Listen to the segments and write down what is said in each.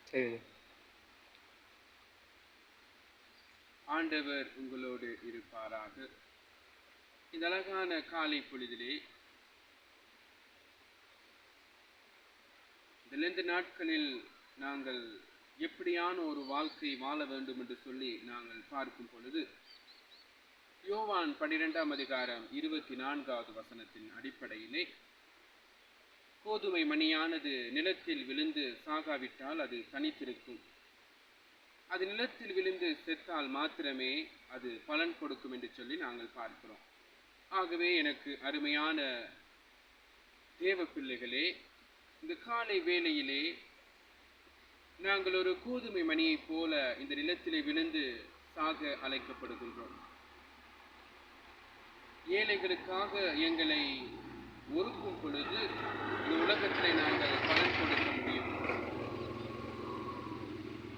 சரி. ஆண்டவர் உங்களோடு இருப்பாராக. இந்த அழகான காலை பொழுதிலே இந்த 2 நாட்களில் நாங்கள் எப்படியான ஒரு வாழ்க்கை வாழ வேண்டும் என்று சொல்லி நாங்கள் பார்க்கும் பொழுது, யோவான் 12ஆம் அதிகாரம் 24வது வசனத்தின் அடிப்படையிலே, கோதுமை மணியானது நிலத்தில் விழுந்து சாகாவிட்டால் அது தனித்திருக்கும், அது நிலத்தில் விழுந்து செத்தால் மாத்திரமே அது பலன் கொடுக்கும் என்று சொல்லி நாங்கள் பார்க்கிறோம். ஆகவே எனக்கு அருமையான தேவ பிள்ளைகளே, இந்த காலை வேளையிலே நாங்கள் ஒரு கோதுமை மணியைப் போல இந்த நிலத்திலே விழுந்து சாக அழைக்கப்படுகின்றோம். ஏழைகளுக்காக எங்களை ஒதுக்கும் பொழுது இந்த உலகத்திலே நாங்கள் பலன் கொடுக்க முடியும்.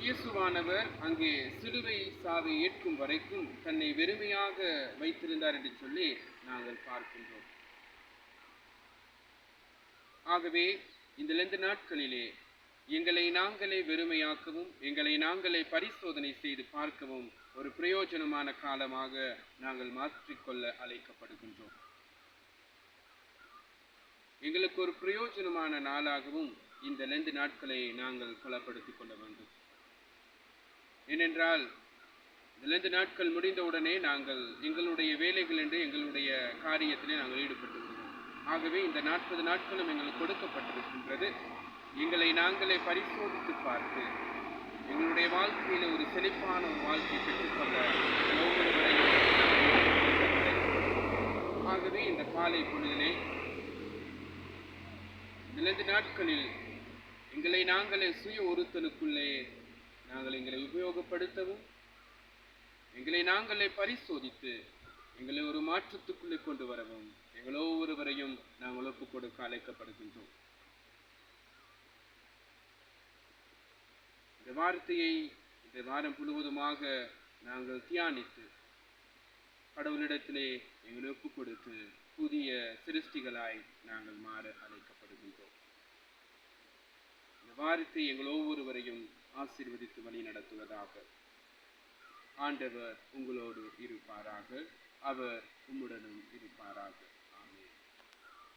இயேசுவானவர் அங்கே சிலுவை சாவை ஏற்கும் வரைக்கும் தன்னை வெறுமையாக வைத்திருந்தார் என்று சொல்லி நாங்கள் பார்க்கின்றோம். ஆகவே இந்த 2 நாட்களிலே எங்களை நாங்களே வெறுமையாக்கவும், எங்களை நாங்களே பரிசோதனை செய்து பார்க்கவும் ஒரு பிரயோஜனமான காலமாக நாங்கள் மாற்றிக்கொள்ள அழைக்கப்படுகின்றோம். எங்களுக்கு ஒரு பிரயோஜனமான நாளாகவும் இந்த 2 நாட்களை நாங்கள் கொலப்படுத்திக் கொள்ள வேண்டும். ஏனென்றால் இந்த 2 நாட்கள் முடிந்தவுடனே நாங்கள் எங்களுடைய வேலைகள் என்று எங்களுடைய காரியத்திலே நாங்கள் ஈடுபட்டு விடுவோம். ஆகவே இந்த 40 நாட்களும் எங்களுக்கு கொடுக்கப்பட்டிருக்கின்றது. எங்களை நாங்களே பரிசோதித்து பார்த்து எங்களுடைய வாழ்க்கையில ஒரு செழிப்பான ஒரு வாழ்க்கையை பெற்றுக்கொள்ள ஒவ்வொருவரையும். ஆகவே இந்த காலை பொழுதிலே இந்த 2 நாட்களில் எங்களை நாங்களே சுய ஒருத்தலுக்குள்ளே நாங்கள் எங்களை உபயோகப்படுத்தவும், எங்களை நாங்களே பரிசோதித்து எங்களை ஒரு மாற்றத்துக்குள்ளே கொண்டு வரவும் எங்கள் ஒவ்வொருவரையும் நாங்கள் ஒப்புக் கொடுக்க அழைக்கப்படுகின்றோம். இந்த வார்த்தையை இந்த வாரம் முழுவதுமாக நாங்கள் தியானித்து கடவுளிடத்திலே எங்களை ஒப்புக் கொடுத்து புதிய சிருஷ்டிகளாய் நாங்கள் மாற அழைக்கப்படுகின்றோம். இந்த வார்த்தை எங்கள் ஒவ்வொருவரையும் ஆசீர்வதித்து வழி நடத்துவதாக. ஆண்டவர் உங்களோடு இருப்பாராக. அவர் உம்முடனும் இருப்பாராக.